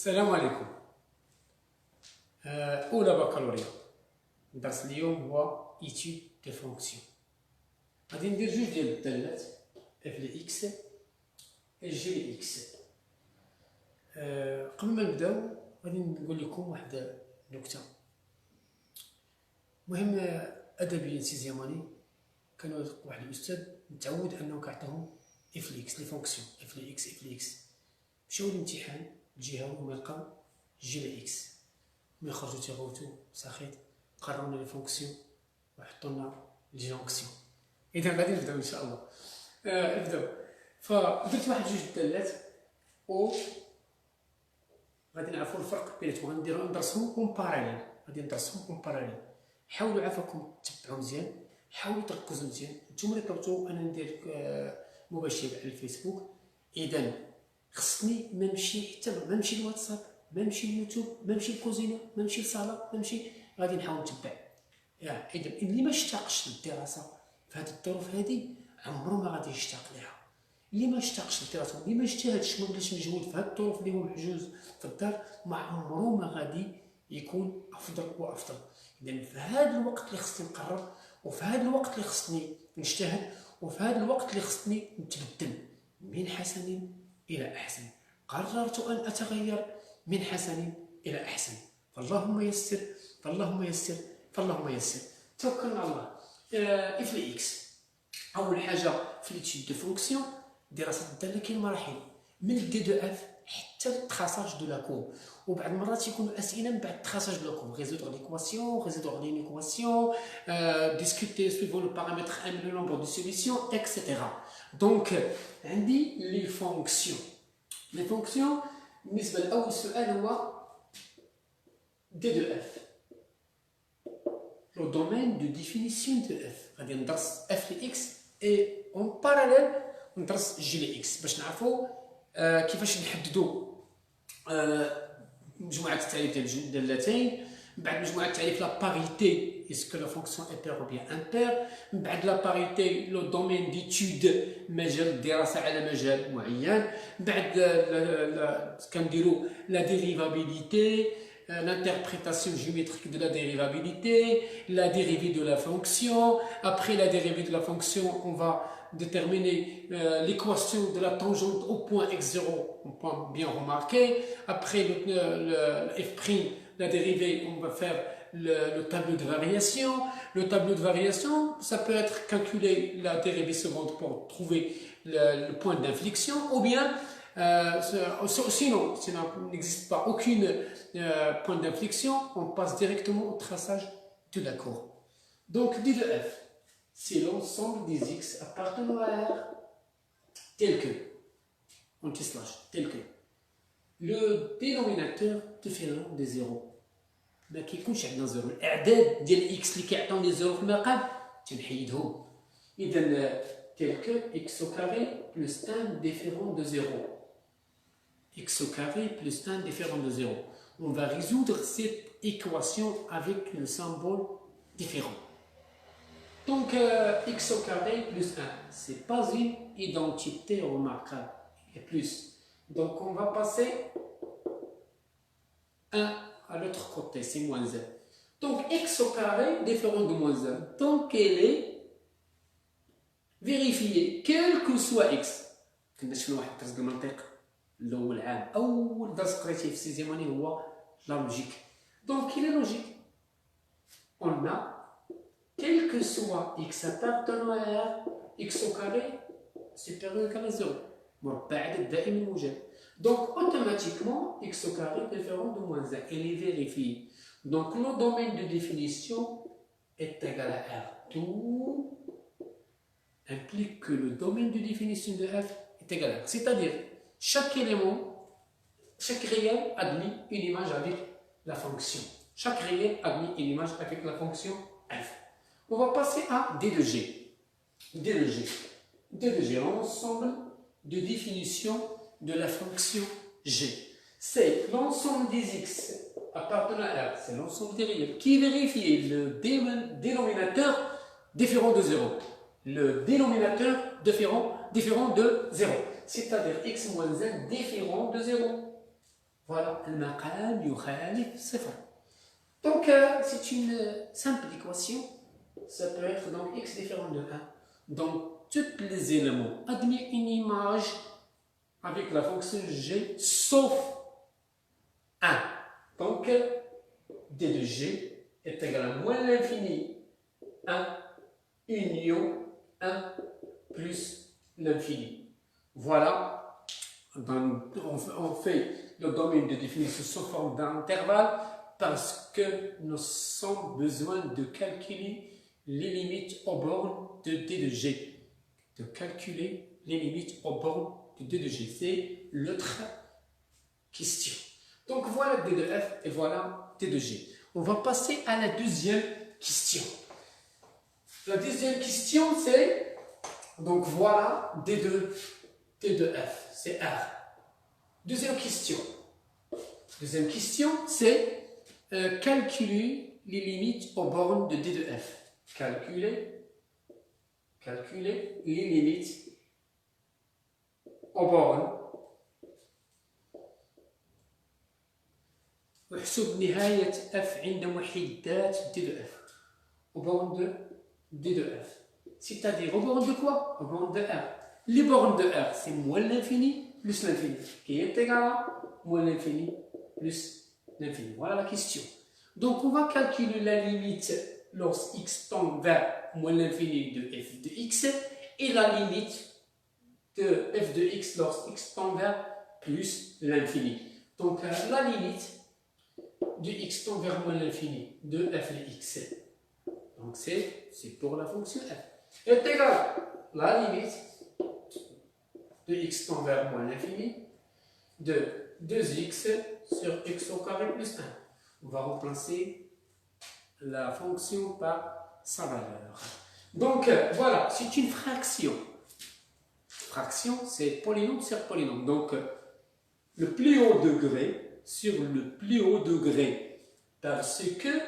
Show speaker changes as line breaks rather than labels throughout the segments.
السلام عليكم. أولى بكالوريا. الدرس اليوم هو إيتود دي فونكسيون. غادي ندير جوج ديال الدالات اف لي إكس جي لي إكس. قبل ما نبداو غادي نقول لكم واحد النكتة. مهم أدبيا سيزياماني كان واحد الأستاذ متعود أنه كيعطيهم اف لي إكس لي فونكسيون اف لي إكس اف لي إكس. مشاو للامتحان الجهوي وما لقاو جي لي إكس. ملي خرجوا تيغوتو ساخيت قراو لنا لي فونكسيون وحطوا لنا لي جونكسيون. إذا غادي نبداو إن شاء الله. نبداو. فدرت واحد جوج دالات و غادي نعرفوا الفرق بيناتهم. غنديرو ندرسهم اون باراليل. غادي ندرسهم اون باراليل. حاولوا عافاكم تتبعوا مزيان، حاولوا تركزوا مزيان. نتوما اللي طلبتوا انا ندير مباشر على الفيسبوك، اذا خصني ما نمشي حتى ما نمشي للواتساب، ما نمشي لليوتيوب، ما نمشي للكوزينه، ما نمشي للصاله، ما نمشي، غادي نحاول نتبع. اذا اللي ما اشتاقش للدراسه في هذه الظروف هذه عمره ما غادي يشتاق لها. اللي ما اشتاقش للدراسه، اللي ما اجتهدش، ما بلاش مجهود في هذه الظروف اللي هو محجوز في الدار، ما عمره ما غادي يكون افضل وافضل. اذا في هذا الوقت اللي خصني نقرر، وفي هذا الوقت اللي خصني نجتهد، وفي هذا الوقت اللي خصني نتبدل من حسن الى احسن. قررت ان اتغير من حسن الى احسن. فاللهم يسر، فاللهم يسر، فاللهم يسر. توكلنا على الله. اف لي اكس. اول حاجه في ليتيود دو فونكسيون، دراسه الداله كاين مراحل من دي دو اف حتى التراساج دو لا كور. وبعض المرات يكونوا اسئله من بعد التراساج دو لا كور، ريزودر ليكواسيون، ريزودر لينيكواسيون، ديسكوتي سويفون لو بارامتر ام لو نومبر دو سوليسيون اكسيتيرا. دونك عندي لي فونكسيون. لي فونكسيون بالنسبه لاول سؤال هو دي دو اف. لو دومين دو ديفينيسيون دو اف. غادي ندرس اف لي اكس اي اون باراليل ندرس جي لي اكس باش نعرفوا كيفاش نحددوا مجموعه التعريف ديال الدالتين. من بعد مجموعه التعريف لا باريتي، اسكو لا فونكسيون اي بير او بيان امبير. من بعد لا باريتي لو دومين ديتود، مجال الدراسه على مجال معين. من بعد كنديروا لا ديريفابيليتي، l'interprétation géométrique de la dérivabilité, la dérivée de la fonction. Après la dérivée de la fonction, on va déterminer l'équation de la tangente au point x0, un point bien remarqué. Après le f', la dérivée, on va faire le tableau de variation. Le tableau de variation, ça peut être calculer la dérivée seconde pour trouver le point d'inflexion, ou bien sinon, s'il n'existe pas aucun point d'inflexion, on passe directement au traçage de la courbe. Donc, d de f, c'est l'ensemble des x appartenant à R tel que, anti-slash, tel que, le dénominateur différent des zéros. ما كيكونش عندنا زيرو. الاعداد ديال اكس اللي كيعطيو لي زيرو في المقام تنحيدهم. اذا tel que x au carré plus 1 différent de 0. X au carré plus 1 différent de 0. On va résoudre cette équation avec le symbole différent. Donc, x au carré plus 1, ce n'est pas une identité remarquable. Il y a plus. Donc, on va passer 1 à l'autre côté, c'est moins 1. Donc, x au carré différent de moins 1. Donc, elle est vérifiée, quel que soit x. كنا شفنا واحد الدرس المنطق الاول عام، اول درس قريتيه في السيزيام اني هو لا لوجيك. دونك كاين لوجيك on a quel que soit x appartenant à R, x au carré supérieur ou égal à 0 مربع عدد دائم الموجب. Donc automatiquement x au carré différent de moins 1, elle est vérifiée. Donc le domaine de définition est égal à R. Tout implique que le domaine de définition de f est égal à R. C'est-à-dire, chaque élément, chaque réel admet une image avec la fonction. Chaque réel admet une image avec la fonction f. On va passer à d de g. d de g. d de g, l'ensemble de définition de la fonction g. C'est l'ensemble des x appartenant à R, c'est l'ensemble des réels qui vérifie le dénominateur différent de 0. Le dénominateur différent de 0. C'est-à-dire x moins 1 différent de 0. Voilà, المقام يخالف صفر. Donc, c'est une simple équation. Ça peut être donc x différent de 1. Donc, tous les éléments admis une image avec la fonction g sauf 1. Donc, d de g est égal à moins l'infini 1 union 1 plus l'infini. Voilà, on fait le domaine de définition sous forme d'intervalle parce que nous avons besoin de calculer les limites aux bornes de d de g. De calculer les limites aux bornes de d de g. C'est l'autre question. Donc voilà d de f et voilà d de g. On va passer à la deuxième question. La deuxième question c'est, donc voilà d de f, c'est R. Deuxième question. Deuxième question c'est calculer les limites aux bornes de d de f. Calculer les limites aux bornes. واحسب نهاية f عند وحدات d de f. Aux bornes de d de f. C'est-à-dire aux bornes de quoi? Aux bornes de R. Les bornes de R, c'est moins l'infini plus l'infini, qui est égal à moins l'infini plus l'infini. Voilà la question. Donc, on va calculer la limite lorsque x tend vers moins l'infini de f de x et la limite de f de x lorsque x tend vers plus l'infini. Donc, la limite de x tend vers moins l'infini de f de x. Donc, c'est pour la fonction f. Est égal à la limite de x tend vers moins l'infini de 2x sur x au carré plus 1. On va remplacer la fonction par sa valeur. Donc, voilà, c'est une fraction. Fraction, c'est polynôme sur polynôme. Donc, le plus haut degré sur le plus haut degré. Parce que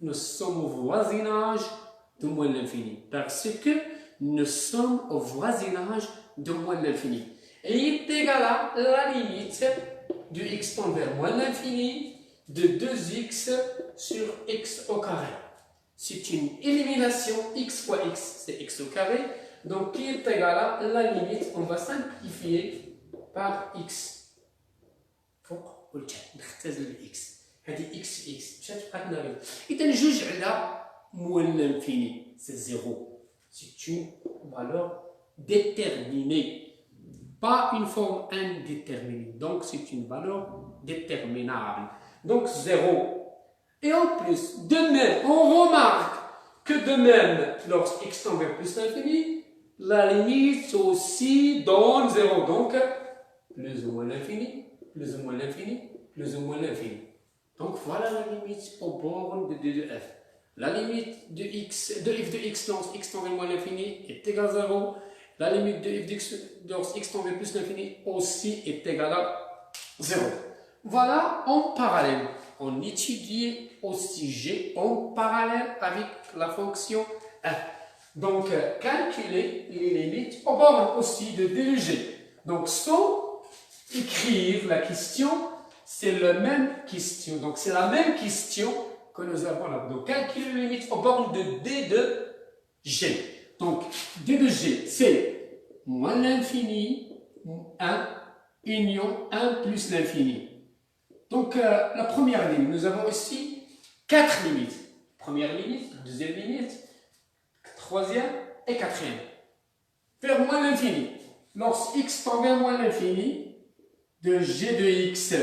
nous sommes au voisinage de moins l'infini. Parce que nous sommes au voisinage de moins l'infini. Et il est égal à la limite de x tend vers moins l'infini de 2x sur x au carré. C'est une élimination, x fois x, c'est x au carré. Donc, qui est égal à la limite, on va simplifier par x. فوق والتحت نختزل الاكس. هذه اكس اكس مشات بقات ناقصه. اذا جوج على موان l'infini, c'est 0. C'est une valeur déterminée. Pas une forme indéterminée. Donc, c'est une valeur déterminable. Donc, 0. Et en plus, de même, on remarque que de même, lorsque x tend vers plus l'infini, la limite aussi donne 0. Donc, plus ou moins l'infini, plus ou moins l'infini, plus ou moins l'infini. Donc, voilà la limite aux bornes de d de f. La limite de f de x lorsque x tend vers moins l'infini est égale à 0. La limite de f de x lorsque x tend vers plus l'infini aussi est égale à 0. Voilà en parallèle. On étudie aussi g en parallèle avec la fonction f. Donc, calculer les limites aux bornes aussi de d de g. Donc, sans écrire la question, c'est la même question. Donc, c'est la même question que nous avons là. Donc, calculer les limites aux bornes de d de g. Donc, d de g, c'est moins l'infini, 1, union 1 plus l'infini. Donc, la première limite, nous avons ici 4 limites. Première limite, deuxième limite, troisième et quatrième. Vers moins l'infini. Lorsque x tend vers moins l'infini, de g de x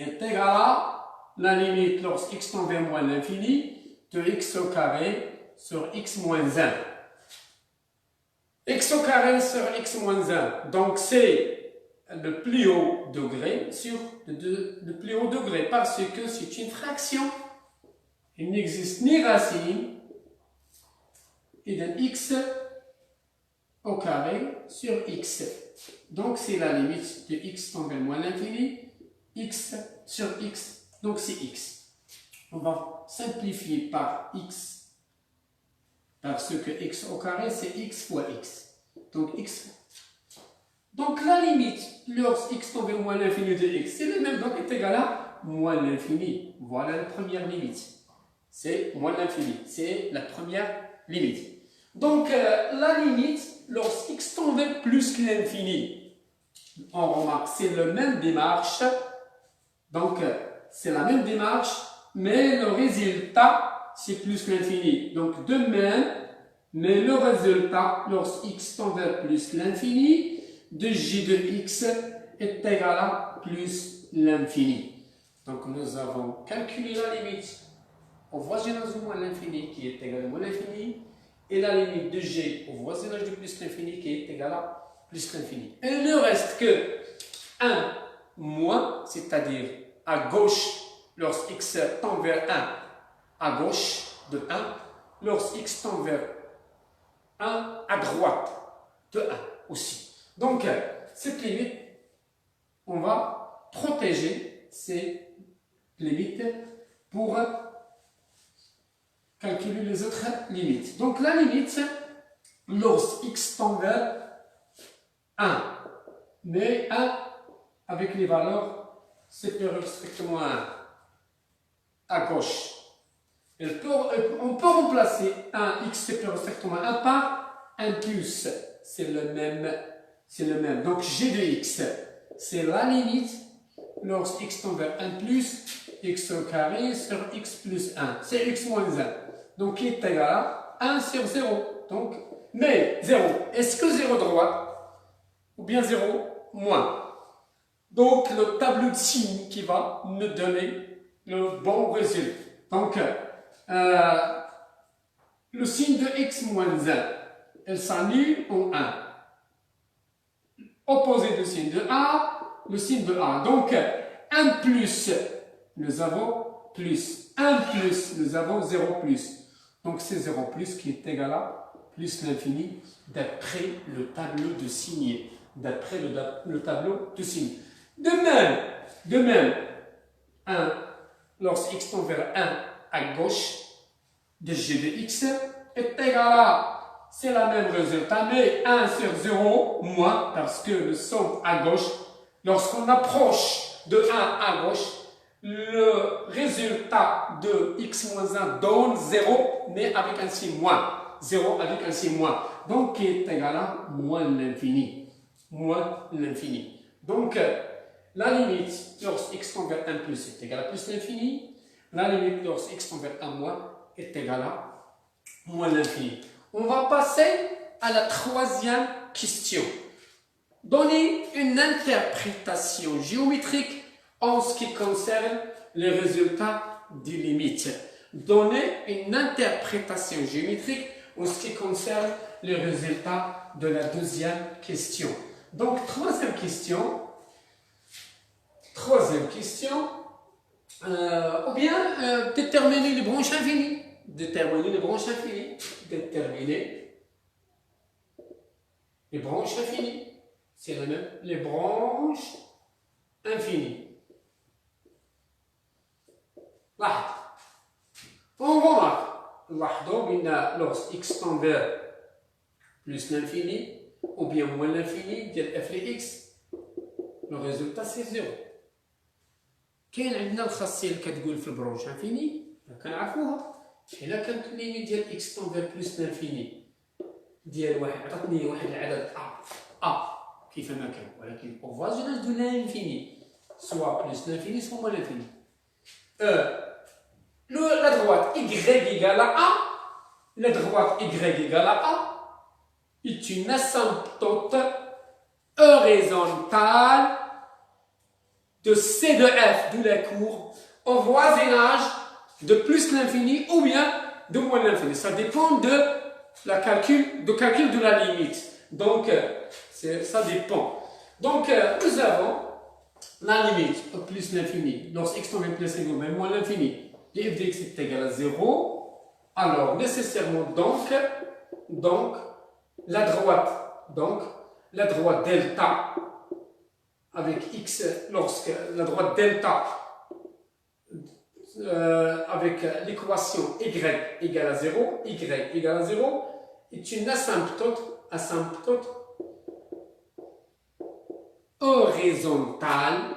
est égal à la limite lorsque x tend vers moins l'infini de x au carré sur x moins 1. X au carré sur x moins 1. Donc, c'est le plus haut degré sur le plus haut degré parce que c'est une fraction. Il n'existe ni racine et de x au carré sur x. Donc, c'est la limite de x tend vers moins l'infini, x sur x, donc c'est x. On va simplifier par x, parce que x au carré, c'est x fois x. Donc, x. Donc la limite lorsque x tend vers moins l'infini de x, c'est le même, donc est égal à moins l'infini. Voilà la première limite. C'est moins l'infini, c'est la première limite. Donc la limite lorsque x tend vers plus que l'infini, on remarque c'est la même démarche. Donc c'est la même démarche, mais le résultat c'est plus que l'infini. Donc de même, mais le résultat lorsque x tend vers plus que l'infini de g de x est égal à plus l'infini. Donc nous avons calculé la limite au voisinage de moins l'infini qui est égal à moins l'infini et la limite de g au voisinage de plus l'infini qui est égal à plus l'infini. Et il ne reste que 1 moins, c'est-à-dire à gauche lorsque x tend vers 1, à gauche de 1, lorsque x tend vers 1 à droite de 1 aussi. Donc, cette limite, on va protéger ces limites pour calculer les autres limites. Donc, la limite, lorsque x tend vers 1, mais 1 avec les valeurs supérieures strictement à 1, à gauche. On peut remplacer 1 x supérieur strictement à 1 par 1 plus. C'est le même. Donc g de x, c'est la limite lorsque x tend vers 1 plus x au carré sur x plus 1. C'est x moins 1. Donc qui est égal à 1 sur 0. Donc, mais 0, est-ce que 0 droit ou bien 0 moins? Donc le tableau de signes qui va nous donner le bon résultat. Donc, le signe de x moins 1, elle s'annule en 1. Opposé du signe de A, le signe de A. Donc, 1 plus, nous avons plus. 1 plus, nous avons 0 plus. Donc, c'est 0 plus qui est égal à plus l'infini d'après le tableau de signes. D'après le tableau de signes. De même, 1, lorsque x tend vers 1 à gauche de g de x est égal à, c'est le même résultat, mais 1 sur 0 moins, parce que nous sommes à gauche. Lorsqu'on approche de 1 à gauche, le résultat de x moins 1 donne 0, mais avec un signe moins. 0 avec un signe moins. Donc, qui est égal à moins l'infini. Moins l'infini. Donc, la limite lorsque x tend vers 1 plus est égal à plus l'infini. La limite lorsque x tend vers 1 moins est égal à moins l'infini. On va passer à la troisième question. Donner une interprétation géométrique en ce qui concerne les résultats des limites. Donner une interprétation géométrique en ce qui concerne les résultats de la deuxième question. Donc, troisième question, ou bien déterminer les branches infinies. Déterminer les branches infinies. C'est la même. Les branches infinies. On remarque. Lorsque x tend vers plus l'infini, ou bien moins l'infini, f de x, le résultat c'est 0. كاين عندنا الخاصيه اللي كتقول في البرونش انفيني كنعرفوها حنا كانت الليميت ديال اكس طون فير بلس لانفيني ديال واحد عطاتني واحد العدد كيفما كان ولكن او فاجيناج دو لانفيني سوا بلس لانفيني سوا موان لانفيني la droite y égale à a, la droite y égale à a est une asymptote horizontale de C de F, d'où la courbe, au voisinage de plus l'infini ou bien de moins l'infini. Ça dépend de calcul de la limite. Donc, ça dépend. Donc, nous avons la limite plus l'infini. Lorsque x tend vers plus l'infini ou même moins l'infini, f de x est égal à 0. Alors, nécessairement, donc la droite delta avec x, lorsque la droite delta avec l'équation y égale à 0, est une asymptote horizontale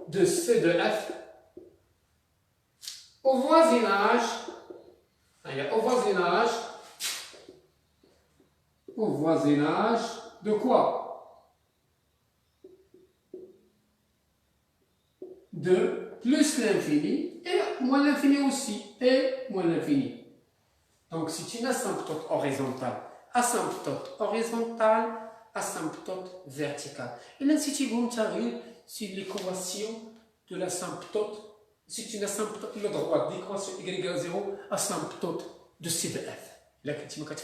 de C de F au voisinage de quoi? De plus l'infini et moins l'infini aussi, et moins l'infini. Donc c'est une asymptote horizontale. Asymptote horizontale, asymptote verticale. Et là, si tu veux c'est l'équation de l'asymptote. C'est une asymptote le droit d'équation y égale 0, asymptote de C de F. Là, tu me catch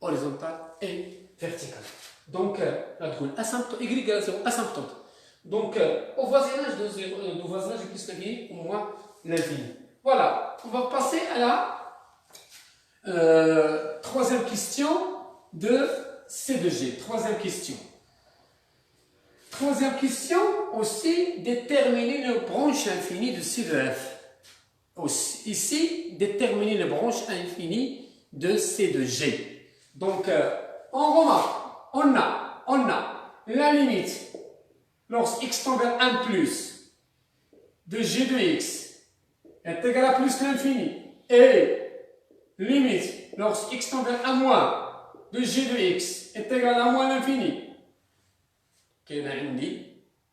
horizontale et verticale. Donc, là, asymptote y égale 0, asymptote. Donc, au voisinage de 0, au voisinage de plus l'infini, au moins l'infini. Voilà, on va passer à la troisième question de C de G. Troisième question. Troisième question, aussi, déterminer une branche infinie de C de F. Aussi, ici, déterminer une branche infinie de C de G. Donc, on remarque, on a la limite, lorsque x tend vers 1 plus, de G de x est égal à plus l'infini, et limite, lorsque x tend vers 1 moins, de G de x est égal à moins l'infini. كاين عندي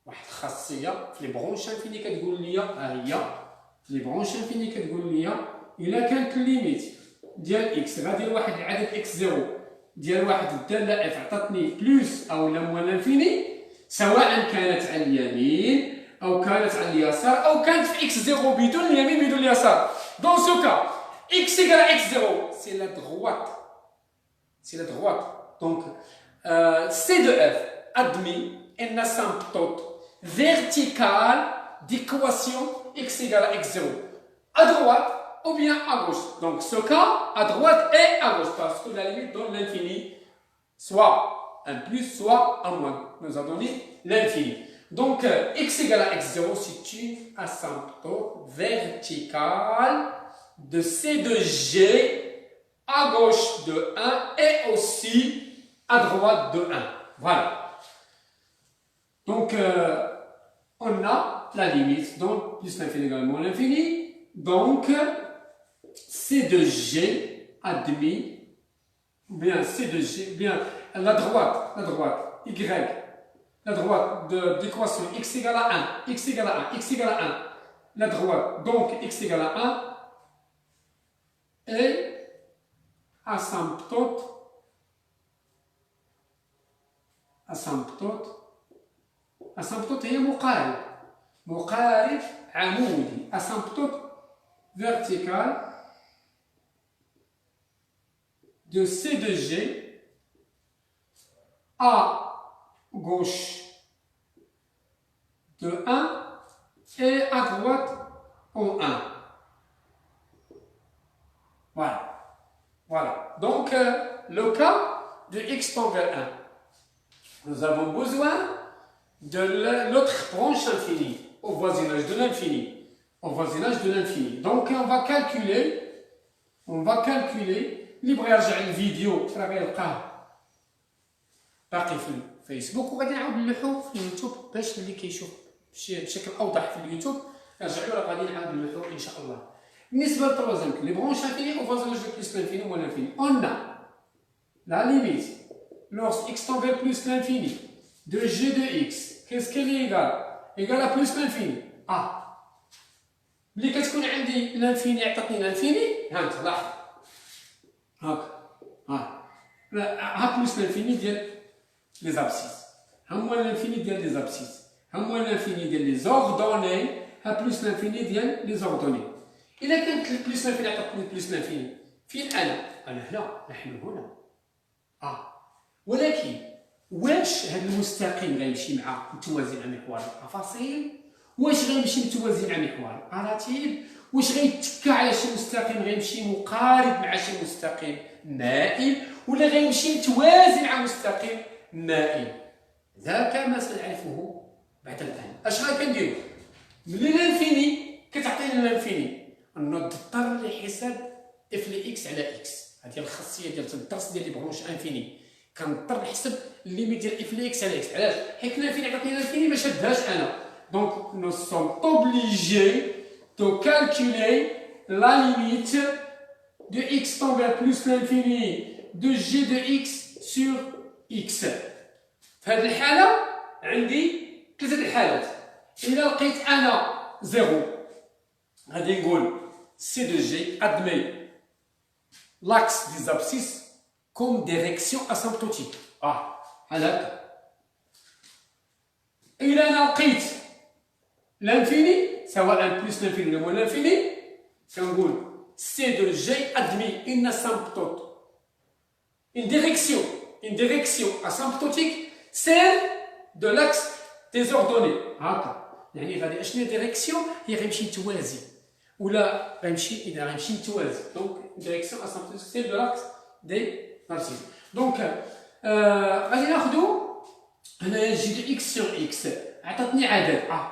واحد الخاصيه في لي برونش انفيني كتقول لي ها هي في لي برونش انفيني كتقول لي الا كانت الليميت ديال اكس غادي لواحد العدد اكس زيرو ديال واحد الداله اف عطاتني بلوس او لا موان لانفيني سواء كانت على اليمين او كانت على اليسار او كانت في اكس زيرو بدون اليمين بدون اليسار. دون سو كا اكس égale à اكس زيرو سي لا droite. C'est la droite. Donc, C de F admet une asymptote verticale d'équation x égale à x0. À droite ou bien à gauche. Donc, ce cas, à droite et à gauche. Parce que la limite donne l'infini. Soit un plus, soit un moins. Nous a donné l'infini. Donc, x égale à x0, c'est une asymptote verticale de C de G à gauche de 1 et aussi à droite de 1. Voilà. Donc, on a la limite, donc plus l'infini également l'infini. Donc, C de G admis, bien C de G, bien la droite, Y, la droite de l'équation x égale à 1, x égale à 1, x égale à 1, la droite, donc x égale à 1, et asymptote هي مقارب عمودي. asymptote verticale de C de G à gauche de 1 et à droite en 1. Voilà. Donc, le cas de x tend vers 1. Nous avons besoin de l'autre branche infinie, au voisinage de l'infini. Donc, on va calculer, اللي بغى يرجع للفيديو راه غيلقاه باقي في الفيسبوك وغادي نعاود نلوحو في اليوتيوب باش اللي كيشوف بشكل اوضح في اليوتيوب رجعوا راه غادي نعاود نلوحو ان شاء الله. بالنسبه للتروازيام لي برونش انفيني او voisinage de plus l'infini ou l'infini, on a la limite lorsque x tend vers plus l'infini de g de x, qu'est-ce qu'elle est égale à plus l'infini. ملي كتكون عندي الانفيني عطاتني الانفيني ها انت لاحظ ها بلوس الانفيني ديال لي زابسيس ها موان الانفيني ديال لي زابسيس ها موان الانفيني ديال لي زوردوني ها بلوس الانفيني ديال لي زوردوني. الا كانت البلوس الانفيني عطاتني بلوس الانفيني فين انا هنا نحن هنا ولكن واش هذا المستقيم غيمشي مع متوازي مع محور الافاصيل واش غيمشي متوازي مع محور الاراتيب واش غيتكا على شي مستقيم غيمشي مقارب مع شي مستقيم مائل ولا غيمشي متوازي مع مستقيم مائل. ذاك ما سنعرفه بعد الان. اش غنديروا ملي الانفيني كتعطينا الانفيني نضطر لحساب اف لي اكس على اكس. هذه الخاصيه ديال الدرس ديال لي برونش انفيني. كنضطر نحسب الليميت ديال اف لي اكس على اكس. علاش؟ حيت الانفيني عطاتني الانفيني ما شادهاش انا. دونك نو سوم اوبليجي دو كالكولي لا ليميت de x tend vers plus l'infini de g de x sur x. في هذه الحالة عندي ثلاثة الحالات. إلا لقيت أنا زيرو غادي نقول سي دو جي admet l'axe des abscisses comme direction asymptotique. بحال هكا. إلا أنا لقيت l'infini سواء plus l'infini ولا moins l'infini كنقول C de G admet une asymptote, une direction asymptotique, celle de l'axe des ordonnées. هكا يعني غادي اشنو ديريكسيون هي غيمشي متوازي ولا غيمشي متوازي. دونك ديريكسيون asymptotique celle de l'axe des narcises. دونك غادي ناخذوا هنايا جي دو اكس سور اكس عطاتني عدد في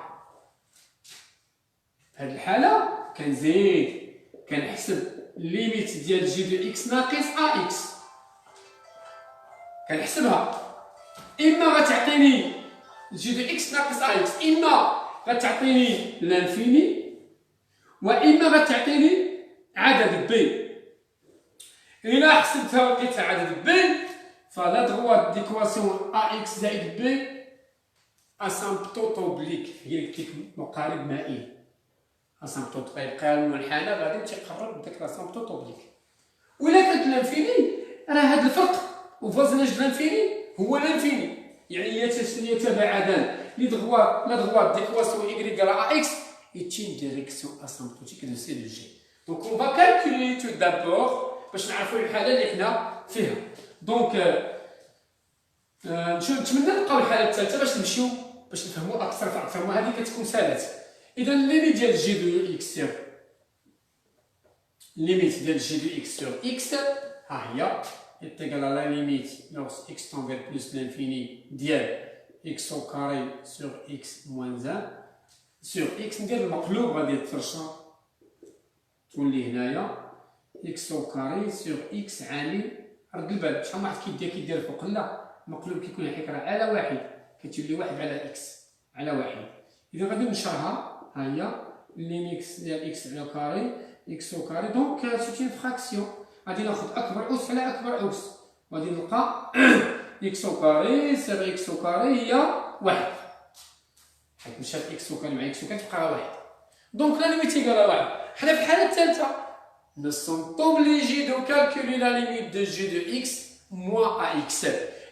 هذه الحاله كنزيد كنحسب ليميت ديال جي دو اكس ناقص ا اكس كنحسبها. اما غتعطيني جي دو اكس ناقص ا اكس، اما غتعطيني لانفيني، واما غتعطيني عدد بي. الا حسبتها ولقيتها عدد بي فلا دغوات ديكواسيون ا اكس زائد بي اسامبتوت اوبليك هي اللي كيكون مقارب مائي. اسامبتوت غيبقى المنحنى غادي تيقرب بداك لاسامبتوت اوبليك. ولا كانت لانفيني راه هذا الفرق وفازناج لانفيني هو لانفيني، يعني يتباعدان لي دغوات ديكواسيون y égale à x est une direction asymptotique de C de G. Donc on va calculer tout d'abord باش نعرفوا الحاله اللي حنا فيها. دونك نتمنى نلقاو الحاله الثالثه باش نمشيو باش نفهموا اكثر فاكثر، وهذه كتكون سالات. إذا ليميت ديال جي دو إكس سور ليميت ديال جي دو إكس سور إكس ها هي est égale à la limite lorsque x tend vers plus l'infini ديال x au carré sur x moins 1 sur x. ندير المقلوب غادي يتفرشا تولي هنايا x au carré sur x عامل رد البال. شحال من واحد كيدير فوق لا المقلوب كيكون حيت راه على واحد كتولي واحد على x على واحد. إذا غادي نشرها ها هي ليميكس ديال اكس على كاري اكس او كاري. دونك سيت اون فراكسيون غادي ناخذ اكبر اس على اكبر اس وغادي نلقى اكس او كاري سيغ اكس او كاري هي واحد، حيت مشات اكس او كاري مع اكس او كاري تبقى واحد. دونك لا ليميت ايكال واحد. حنا في الحاله الثالثه نو سون اوبليجي دو كالكولي لا ليميت دو جي دو اكس موان ا اكس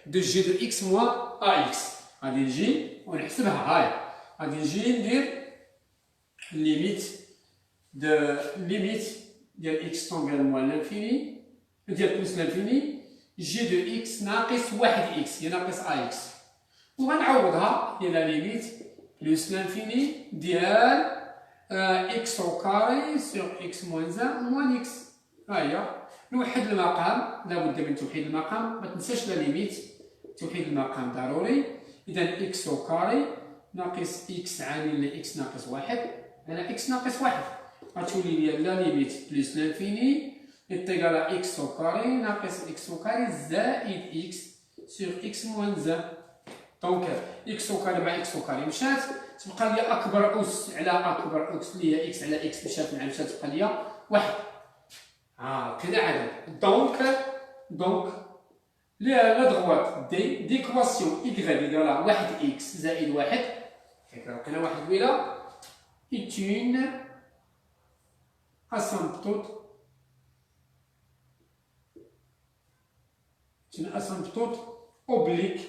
دو جي دو اكس موان ا اكس. غادي نجي ونحسبها هاي غادي نجي ندير limite ديال x tend vers moins l'infini ديال plus l'infini g de x ناقص واحد x هي ناقص a x، وغنعوضها هي لا ليميت plus l'infini ديال x au carré sur x moins 1 moins x. ها هي نوحد المقام، لابد من توحيد المقام، ما تنساش لا ليميت توحيد المقام ضروري. اذا x au carré ناقص x عامل ل x ناقص واحد على x ناقص واحد غتولي لي لا ليميت بلس لانفيني إيتيغال ا x au carré ناقص x au carré زائد x sur x moins 1. دونك x au carré مع x au carré مشات تبقى لي أكبر أس على أكبر أس اللي هي x على x مشات مع مشات تبقى لي واحد. كذا عدد. دونك لا دغوات ديكواسيون y إيكال واحد x زائد واحد هكا لقينا واحد ويلا est une asymptote oblique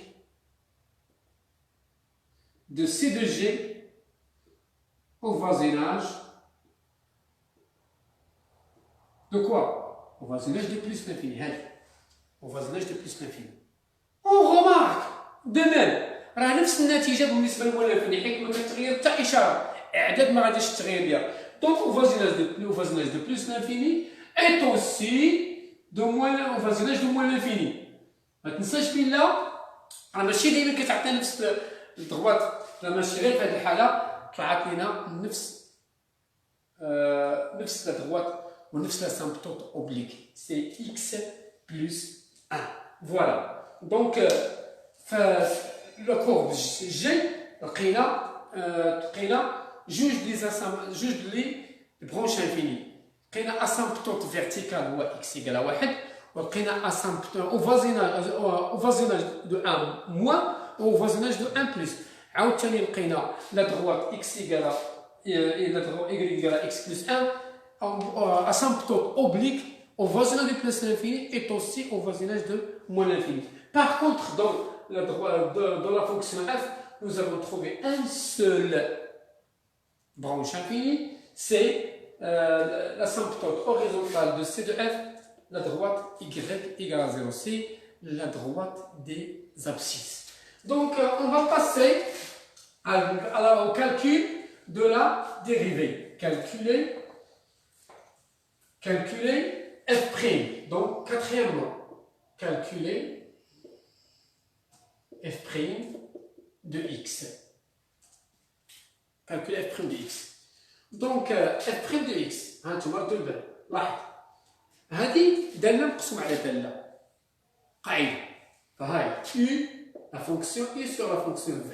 de C de G au voisinage de quoi? Au voisinage de plus l'infini. Au voisinage de plus l'infini. On remarque de même راه نفس النتيجه بالنسبه للمولفين حيت ما كتغير حتى اشاره اعداد ما غاديش تغير ديالها. دونك au voisinage de plus l'infini est aussi au voisinage de moins l'infini. ما تنساش بلا راه ماشي دايما كتعطي نفس الضغوات، راه ماشي غير في هذه الحاله طلعت لنا نفس الضغوات ونفس la symptote oblique. C'est x plus 1. Voilà. دونك لو كورب جي لقينا جوج لي برونش انفيني. لقينا اسامبتوت فيرتيكال هو اكس ايكال واحد، ولقينا اسامبتوت او فازيناج دو ان موان او فازيناج دو ان بلس. عاوتاني لقينا لا دغوات اكس ايكال لا دغوات y ايكال اكس بلس 1 asymptote oblique au voisinage de plus l'infini est aussi au voisinage de moins l'infini. Par contre, dans la fonction f, nous avons trouvé un seul branche infinie, c'est l'asymptote horizontale de C de f, la droite y égale à 0, c'est la droite des abscisses. Donc, on va passer au calcul de la dérivée. Calculer f'. Donc, quatrièmement, calculer f' de x. Calculer f' de x. Donc, f' de x. هانتوما ردوا البال. لاحظ. هذه دالة مقسومة على دالة. قاعدة. فهاي u, la fonction u sur la fonction v.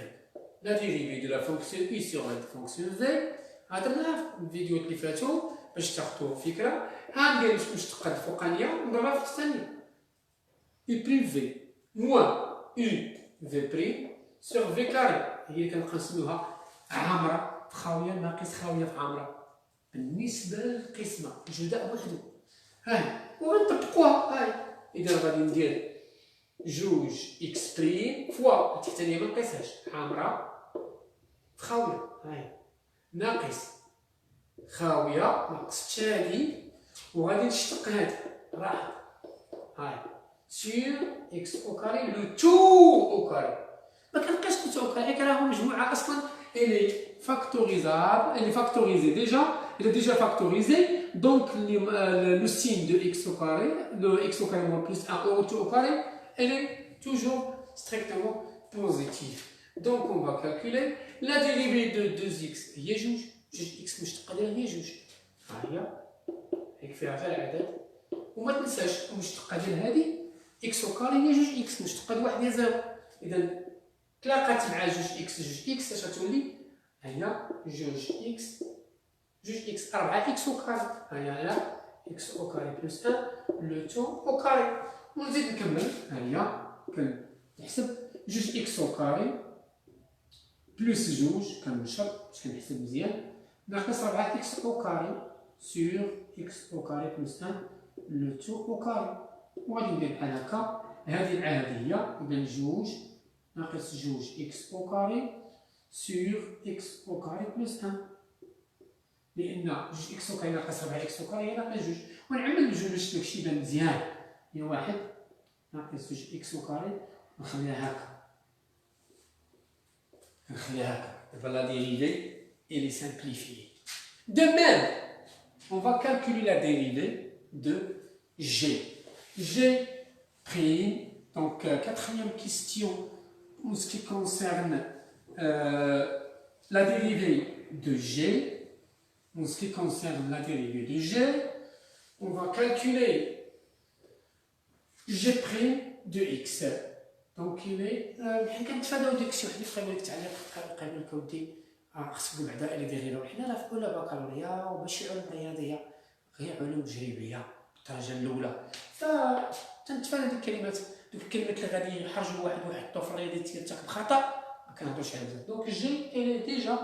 La dérivée de la fonction u sur la fonction v. هضرنا في الفيديوهات اللي فاتوا باش تاخذوا فكره. ها ندير المشتقه الفوقانيه نضربها في الثانيه u بريم في موان u في بريم سور في كاري، هي اللي كنبقى نسميوها عامره في خاويه ناقص خاويه في عامره بالنسبه للقسمه جداء وحده. هاي وغنطبقوها. هاي اذا غادي ندير جوج اكس بريم فوا التحتانيه ما نقيسهاش عامره في خاويه. هاي ناقص خاوية ناقص التالي وغادي نشتق هاد راح هاي سير اكس او كاري لو تو او كاري. ما كنبقاش لو تو او كاري حيت راهم مجموعة اصلا الي فاكتوريزابل الي فاكتوريزي ديجا فاكتوريزي. دونك لو سين دو اكس او كاري لو اكس او كاري موان بلس 1 او تو او كاري elle est toujours strictement positive. Donc on va calculer la dérivée de 2x هي جوج x مشتقة ديالها هي جوج. ها هي هيك فيها غير العدد. وما تنساش المشتقة ديال هذه x او كاري هي جوج x مشتقة ديال واحد هي زيرو. إذا تلاقات مع جوج x اش غتولي؟ هي جوج x 4 x او كاري. ها هي على x او كاري بلس 1 لو تو او كاري. ونزيد نكمل. ها هي كنحسب جوج x او كاري بلس جوج كنشر باش كنحسب مزيان ناقص 4 اكس او كاري سور اكس او كاري بلس 1 لو تو او كاري. وغادي ندير بحال هكا. هذه مع هذه هي اذا جوج ناقص جوج اكس او كاري سور اكس او كاري بلس 1 لان جوج اكس او كاري ناقص 4 اكس او كاري هي ناقص جوج. ونعمل الجوج باش داكشي يبان مزيان. هي واحد ناقص جوج اكس او كاري نخليها هكا. La dérivée, elle est simplifiée. De même, on va calculer la dérivée de g. G prime, donc quatrième question en ce qui concerne la dérivée de g. En ce qui concerne la dérivée de g, on va calculer g prime de x. دونك حنا كنتفاداو داكشي واحد اللي قبل التعليق قبل كودي خصكم بعدا الى ديرينا حنا لا في اولى بكالوريا وماشي علوم رياضيه غير علوم تجريبيه الدرجه الاولى. تنتفادى ديك الكلمات اللي غادي يحرجوا الواحد ويحطوا في الرياضيات ديالك بخطا ما كنهضروش على بزاف. دونك جي الي ديجا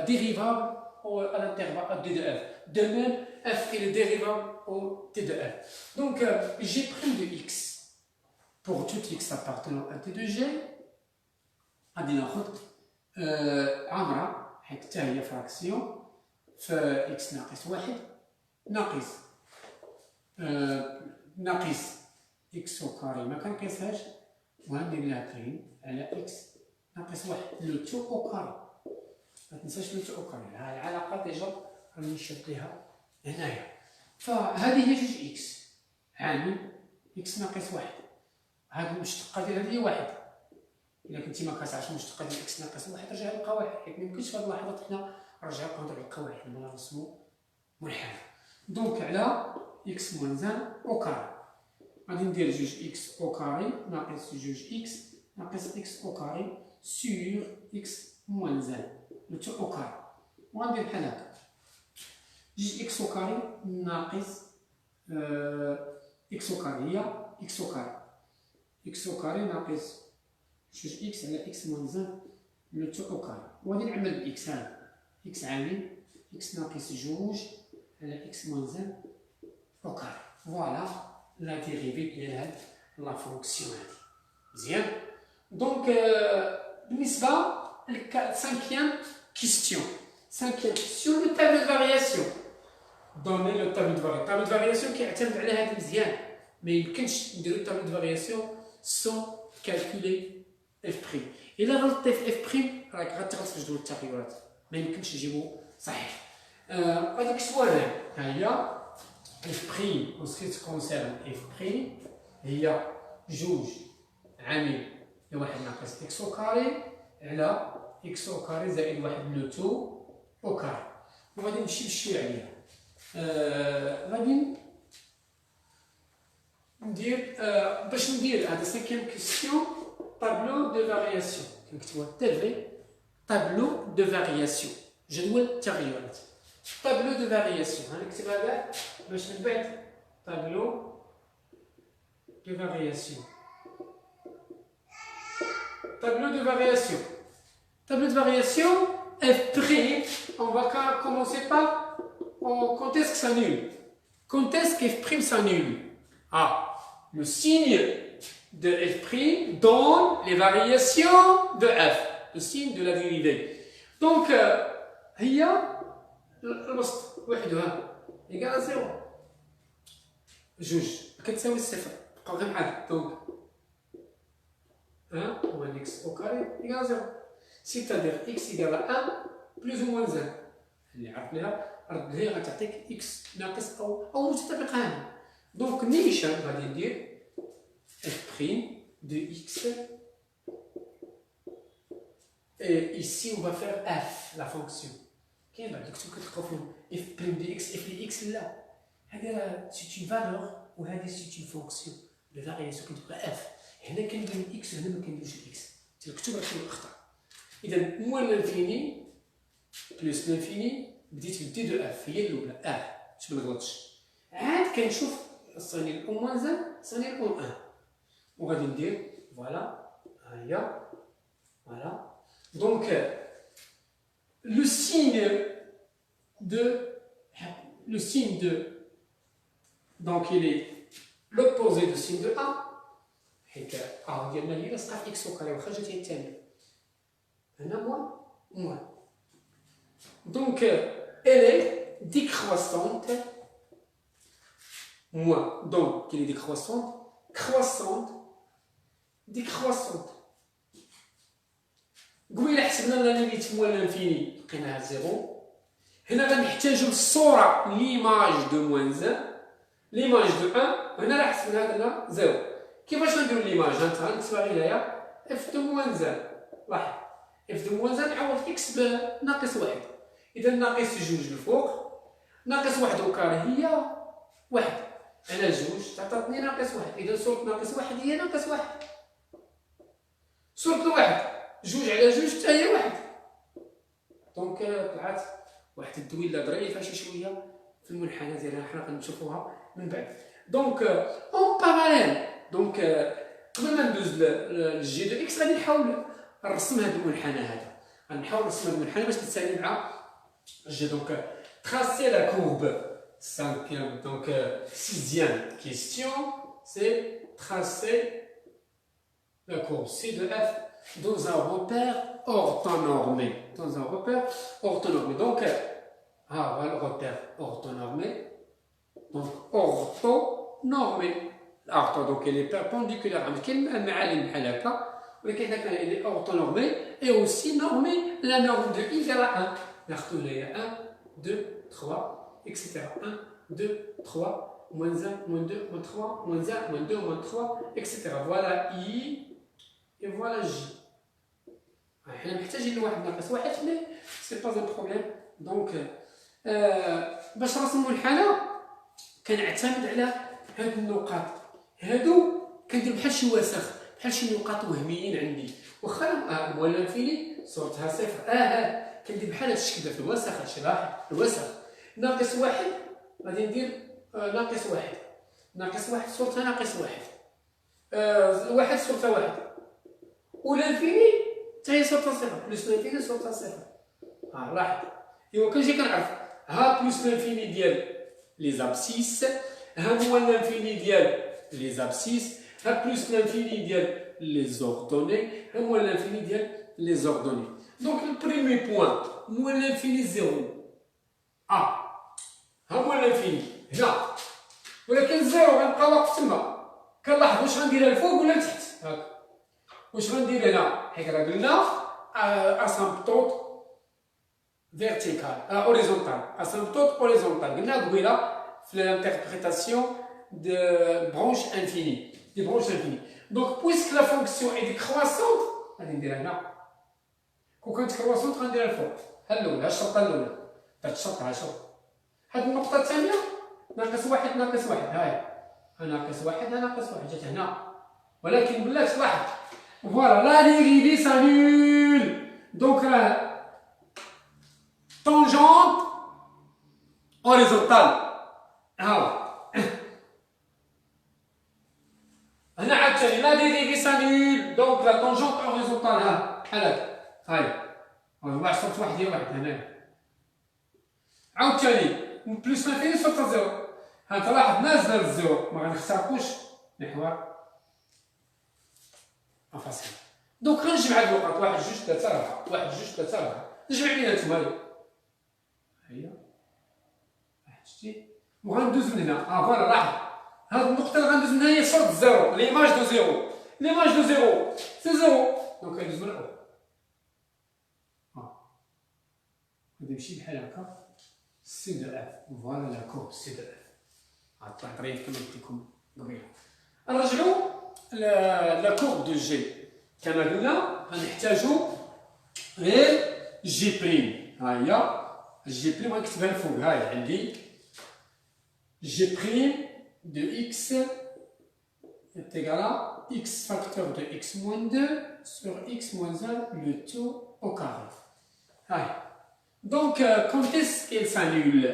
ديريفابل à l'intervalle d de f. De même, f est le dérivable au t de f. Donc, g' de x. Pour tout x appartenant à t de g غادي ناخذ عمرة حيت حتى هي فراكسيون في x ناقص واحد ناقص x او كاري ما كنقيسهاش وغندير لها بريم على x ناقص واحد لو تو او كاري. ما تنساش لو تو او كاري. ها العلاقة ديجا راني شاد ليها هنايا. فهذه هي جوج اكس عامل اكس ناقص واحد. هاد المشتقة ديال هادي واحد. إلا كنتي ما كتعرفش المشتقة ديال اكس ناقص واحد رجع يبقى واحد حيت ميمكنش في هاد اللحظات حنا رجع يبقى واحد ولا نرسمو منحنى. دونك على اكس موان زان او كاري. غادي ندير جوج إكس أو كاري ناقص جوج إكس ناقص إكس أو كاري سور إكس موان زان لو تو أو كاري وغندير بحال هكا جوج إكس أو كاري ناقص إكس أو كاري هي إكس أو كاري إكس أو كاري ناقص جوج إكس على إكس موان زان لو تو أو كاري وغادي نعمل بإكس هذا إكس عامل إكس ناقص جوج على إكس موان زان أو كاري فوالا لا ديريفي ديال هاد لا فونكسيون هادي مزيان دونك بالنسبة للسانكيام كيستيون لو تابلو دو فارياسيون دوني لو تابلو دو فارياسيون التابلو دو فارياسيون كيعتمد على هاد مزيان ما يمكنش نديرو التابلو دو فارياسيون سون كالكولي اف بريم الا غلطتي في اف بريم راك غتغلط في جدول التغيرات ما يمكنش نجيبو صحيح غادي نكتبوها هنا ها هي اف بريم en ce qui concerne اف بريم هي جوج عامل واحد ناقص اكس او كاري على اكس او كاري زائد واحد لو تو او كاري وغادي نمشي بشويه عليها غادي ندير باش ندير هذا سانكيام كيسيون طابلو دو فارياسيون كنكتبوها تي طابلو دو فارياسيون جدول التغيرات طابلو دو فارياسيون غنكتب هذا باش من بعد طابلو دو فارياسيون tableau de variation. Tableau de variation, f', on va commencer par quand est-ce que s'annule. Quand est-ce que f' s'annule? Ah, le signe de f' donne les variations de f, le signe de la dérivée. Donc, هي الوسط وحدها égale à 0. جوج كتساوي الصفر بقاو غير معاد دونك 1 moins x au carré égale à 0. C'est-à-dire x égale à 1 plus ou moins 1. اللي عرفناها رد لي غتعطيك x ناقص أو متطابقة هنا. دونك نيشان غادي ندير f' de x. Et ici on va faire f, la fonction. كاين بعد الكتب كتلقاو فيهم f' de x, f de x لا. هذه c'est une valeur وهذه c'est une fonction. de variation كتبقى f. هنا كندير الاكس وهنا ما كنديرش الاكس تكتب راه كاين اخطاء اذا موان لانفيني بلس لانفيني بديت بالدي دو اف هي الاولى باش ما نغلطش عاد كنشوف الصيني الاو موان زان الصيني الاو 1 وغادي ندير فوالا ها هي فوالا دونك لو سيgne de donc il est l'opposé de signe de A حيت ديالنا هي لاصقه في اكس او كاري واخا جات هي الثانيه هنا موان دونك elle est décroissante moins donc elle est décroissante décroissante قبيله حسبنا ليميت موان لانفيني لقيناها زيرو هنا غنحتاجو الصوره ليماج دو موان زان ليماج دو 1 وهنا راه حسبنا درنا زيرو كيفاش غنديرو ليماج غنكتبها غير هنايا اف دو موان زان لاحظ اف دو موان زان عوض اكس بناقص واحد اذا ناقص جوج الفوق ناقص واحد او كاري هي واحد على جوج تعطاتني ناقص واحد اذا صورة ناقص واحد هي ناقص واحد صورة الواحد جوج على جوج حتى هي واحد دونك طلعت واحد الدويله ظريفه شي شويه في المنحنى ديالها حنا غنشوفوها من بعد دونك اون باراليل دونك قبل ما ندوز للجي دو اكس غادي نحاول نرسم هذا المنحنى هذا غنحاول نرسم هذا المنحنى باش تتساوي مع الجي دونك تراسي لا كورب 5e donc 6e question c'est tracer la courbe C de F dans un repère orthonormé donc voilà le repère orthonormé donc orthonormé l'arc donc elle est perpendiculaire avec une معالم بحال هكا ولكن هنا elle est orthonormée et aussi normée la norme de y égale à 1 l'arc là il y a 1 2 3 etc 1 2 3 moins 1 moins 2 moins 3 moins 1 moins 2 moins 3 etc voilà I et voilà J حنا محتاجين لواحد ناقص واحد مي سي با ان بروبليم دونك باش نرسمو الحالة كنعتمد على هاد النقاط هادو كندير بحال شي وسخ، بحال شي نقاط وهميين عندي، واخا هو الانفيني صورتها صفر، كندير بحال هاد الشكل في الوسخ. هادشي لاحظ الوسخ ناقص واحد، غادي ندير ناقص واحد، ناقص واحد صورتها ناقص واحد، واحد صورتها واحد، والانفيني حتى هي صورتها صفر، بلس الانفيني صورتها صفر. لاحظ ايوا كنجي كنعرف ها بلس الانفيني ديال لي زابسيس، ها هو الانفيني ديال لي زابسيس، ها بلس الانفيني ديال لي زوردوني، ها هو الانفيني ديال لي زوردوني. دونك البريمي بوان هو الانفيني زيرو، ها هو الانفيني هنا، ولكن زيرو غنبقى واقف تما. كنلاحظ واش غنديرها الفوق ولا لتحت، هاك واش غندير هنا، حيت راه قلنا اسامبتوط فيرتيكال اوريزونتال، اسامبتوط اوريزونتال قلنا قبيله في l'interprétation de branche infinie, des branches infinies. Donc, puisque la fonction est décroissante, غادي نديرها هنا. كون كانت كرواسونت غنديرها الفوق. ها الأولى، ها الشرطة الأولى. هاد الشرطة ها شوف. هاد النقطة الثانية ناقص واحد ناقص واحد، هاهي. ها ناقص واحد ها ناقص واحد جات هنا. ولكن بلاتي لاحظ. فوالا لا ديريفي سانول. دونك راه tangente horizontale. هاو. هنا عاوتاني لا ديريفي سانول، دونك لا طونجونت اوريزونتال ها بحال هكا، هاي واحد صوت واحد هي واحد هنايا. عاوتاني بلوس لانفيني صوت زيرو، ها انت لاحظ نازله للزيرو، ما غنخترقوش محور انفاسيل. دونك غنجمع هاد النقط واحد جوج ثلاثة أربعة، واحد جوج ثلاثة أربعة، نجمع بيناتهم هاهي. هي واحد شتي وغندوز من هنا، فوالا لاحظ هاد النقطة اللي غندوز منها هي صورة زيرو، ليماج دو زيرو، ليماج دو زيرو سي زيرو، دونك غندوز من الأول. غادي نمشي بحال هكا سي دو اف، فوالا لا كور سي دو اف. طلعت ريت كما قلت لكم قبيله. نرجعو لا كور دو جي، كما قلنا غنحتاجو غير جي بريم. ها هي جي بريم غنكتبها الفوق، هاهي عندي جي بريم de x est égal à x facteur de x moins 2 sur x moins 1 le tout au carré. Allez. Donc, quand est-ce qu'elle s'annule?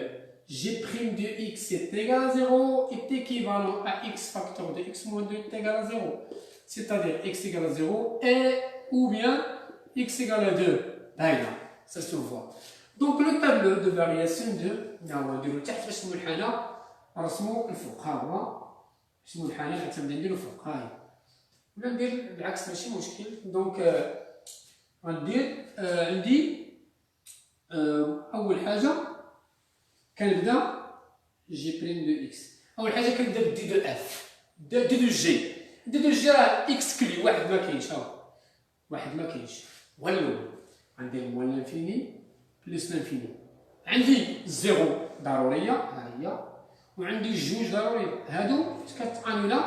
G' de x est égal à 0 est équivalent à x facteur de x moins 2 est égal à 0. C'est-à-dire x égale à 0 et ou bien x égale à 2. Là, ça se voit. Donc, le tableau de variation de... رسمو الفوق، ها هو رسمو الحالي حتى نبدا نديرو الفوق، هاهي ولا ندير بالعكس ماشي مشكل. دونك غندير عندي أول حاجة كنبدا جي بريم دو إكس، أول حاجة كنبدا بدي دو إف، دي دو جي، دي دو جي راه إكس كلي واحد ما كاينش، ها واحد ما كاينش، هو الأول غندير موان لانفيني بلس لانفيني، عندي زيرو ضرورية ها هي، وعندي جوج ضرورية، هادو كتانولا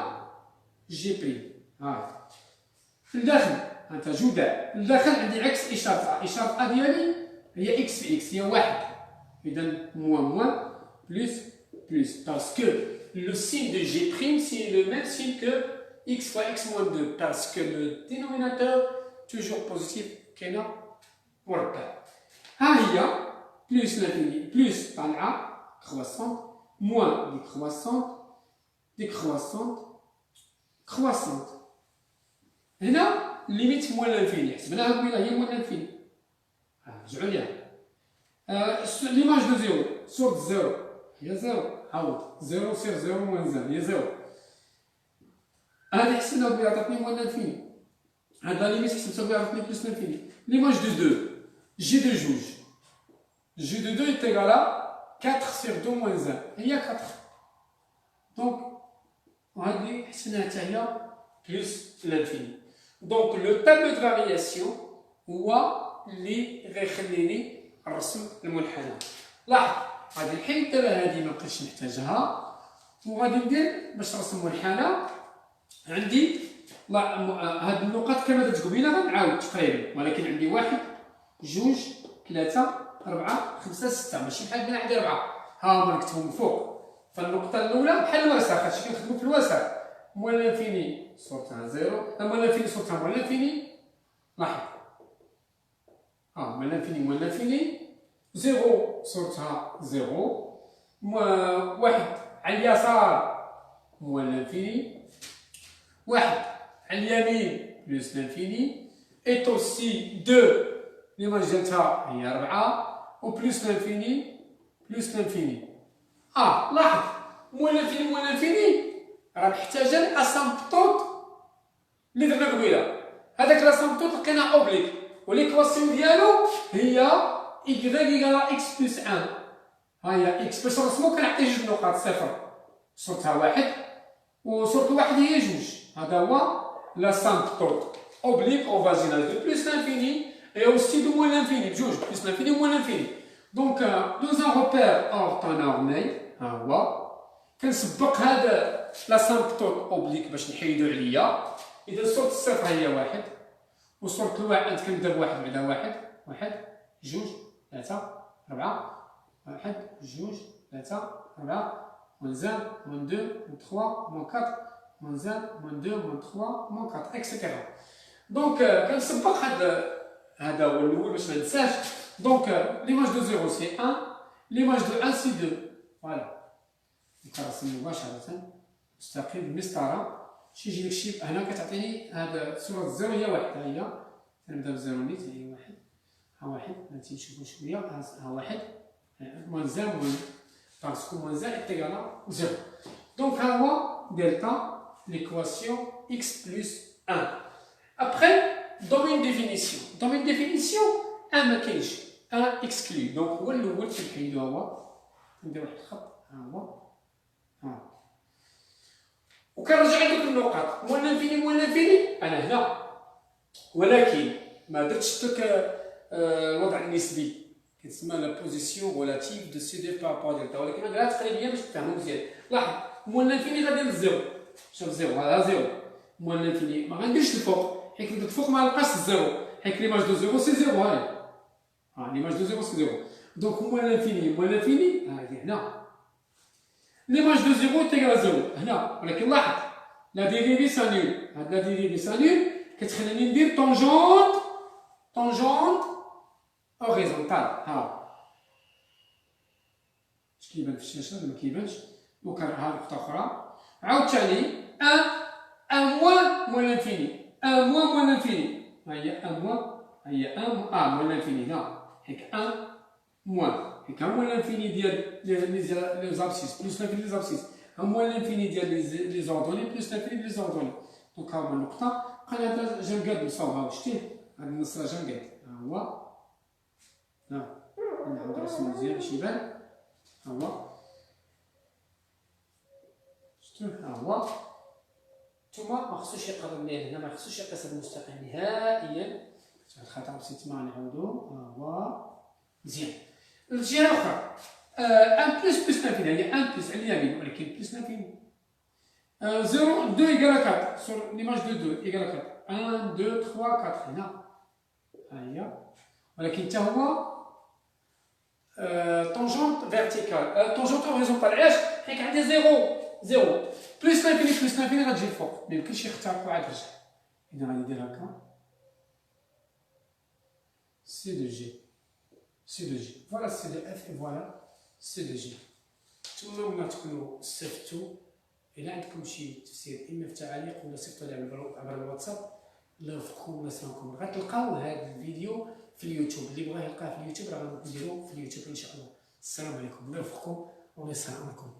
جي بريم. ها الداخل هانت جداء، الداخل عندي عكس إشارة إشارة ديالي هي إكس في إكس هي واحد، إذا موان موان بلس بلس، باسكو لو سين دو جي بريم سي لو ميم سين كو إكس فوا إكس موان دو، باسكو لو دينوميناتور توجور بوزيتيف كاينة مربع. ها هي بلس لانفيني بلس طالعة كرواسونت moins décroissante, décroissante, croissante. هنا ليميت موان لانفيني، حسبناها قبيله هي موان لانفيني. رجعوا ليها. ليماج دو زيرو، صورة زيرو هي زيرو، عاود زيرو سير زيرو موان زيرو هي زيرو. هادي حسبناها قبيله عطاتني موان لانفيني. هاد لا ليميت حسبتها قبيله عطاتني بلس لانفيني. ليماج دو دو، جي دو جوج. جي دو دو est égal à 4 sur 2 moins 1 هي 4. دونك وهادي حسبناها حتى هي بلس لانفيني. دونك لو تابلو دو فارياسيون هو اللي غيخليني نرسم المنحنى. لاحظ غادي نحيد دابا هادي مبقيتش نحتاجها، وغادي ندير باش نرسم منحنى عندي هاد النقط كما درت قبيله غنعاود تقريبا، ولكن عندي واحد جوج ثلاثة 4 5 6 ماشي بحال بنا عندي 4، ها هما نكتبهم فوق. فالنقطة الأولى بحال الوسخ، هادشي كنخدمو في الوسخ، موان لانفيني صورتها زيرو، موان لانفيني صورتها موان لانفيني. لاحظ موان لانفيني موان لانفيني، زيرو صورتها زيرو، واحد على اليسار موان لانفيني، واحد على اليمين بلوس لانفيني، ايت اوسي دو ليماج ديالتها هي 4 و بلوس لانفيني بلوس لانفيني. لاحظ موان لانفيني موان لانفيني راه محتاجه لاسامبتوط اللي درنا قبيله. هذاك لاسامبتوط لقينا اوبليك وليكواسيون ديالو هي y ايكال اكس بلس 1. ها هي اكس باش نرسمو كنعطي جوج نقاط صفر، صورتها واحد وصورة واحد هي جوج. هذا هو لاسامبتوط اوبليك او فاجينال دو بلس لانفيني et aussi de moins l'infini بجوج بلس l'infini و moins l'infini. دونك dans un repère orthonormé ها هو كنسبق هذا لاسامبتوط اوبليك باش نحيدو عليا. اذا صورة الصفر هي واحد وصورة الواحد كنبدا بواحد بعدا واحد، واحد جوج ثلاثة ربعة، واحد جوج ثلاثة ربعة، moins 1 moins 2 moins 3 moins 4 moins 1 moins 2 moins 3 moins 4 etc. دونك كنسبق هذا هو الاول باش ما ننساش. دونك ليماج دو زيرو سي 1، ليماج دو 1 سي 2. فوالا نرسم مباشرة مستقيم بالمسطرة. شي يجي لك شي هنا كتعطيني هذا صورة الزيرو هي واحد. ها هي نبدا بزيرو نيت هي واحد. ها واحد غادي نشوفو شوية. ها واحد موان زان موان باسكو موان زان إيكال زيرو. دونك ها هو دلتا l'équation x plus 1. Après, domaine définition. Domaine définition, 1 ما كاينش، 1 exclu. donc هو الاول كنحيدو هو ندير واحد الخط ها هو وكنرجع لدوك النقط موان لانفيني موان لانفيني انا هنا، ولكن ما درتش داك الوضع النسبي كتسمى لا بوزيسيون ريلاتيف دو سي دي بارابور دلتا، ولكن انا درتها تقريبا باش تفهموا مزيان. لاحظ موان لانفيني غادي للزيرو، شوف زيرو هذا زيرو، موان لانفيني ما غنديرش الفوق حيت كنت الفوق ما لقاش الزيرو حيت ليماج دو زيرو سي زيرو. هاي ليماج دو زيرو سي زيرو. دونك موان لانفيني موان لانفيني هادي هنا ليماج دو زيرو تيغال زيرو هنا، ولكن لاحظ لا ديريفي سا نول. هاد لا ديريفي سا نول كتخليني ندير طونجونت اوريزونتال. اش كيبان في الشاشه ما كيبانش. دونك ها نقطه اخرى عاوتاني 1 موان لانفيني 1 موان لانفيني. ها هي 1 موان، ها هي 1 موان لانفيني هنا هيك 1 موان هيك موان لانفيني ديال لي زابسيس بلس لانفيني لي زابسيس، ها موان لانفيني ديال لي زوردوني بلس لانفيني لي زوردوني. دونك ها هو النقطه بقى هذا جنقاد مصاوبها شتيه هاد النص راه جنقاد. ها هو نعاود نرسمو مزيان باش يبان. ها هو شتو ها هو نتوما ما خصوش يقرب ليه هنا، ما خصوش يقيس المستقيم نهائيا. الخطا بسيط ما نعاودو. ها هو مزيان. الجهه الاخرى 1 بلس لانفيني هي 1 بلس على اليمين ولكن بلس لانفيني 0 2 ايكال 4 سور ليماج دو 2 ايكال 4 1 2 3 4 هنا ها هي، ولكن حتى هو طونجونت فيرتيكال طونجونت هوريزونتال. علاش؟ حيت عندي زيرو بلس لانفيني غتجي الفوق ما يمكنش يخترقوا عاد رجع. اذا غادي ندير هكا سي دو جي فوالا سي دو اف فوالا سي دو جي. نتمنى تكونوا استفدتوا. إلا عندكم شي تفسير إما في تعاليق ولا صيفطوا لي عبر الواتساب. الله يوفقكم الله يسلمكم. غتلقاو هذا الفيديو في اليوتيوب، اللي بغا يلقاه في اليوتيوب راه غنديروه في اليوتيوب إن شاء الله. السلام عليكم، الله يوفقكم والله يسلمكم.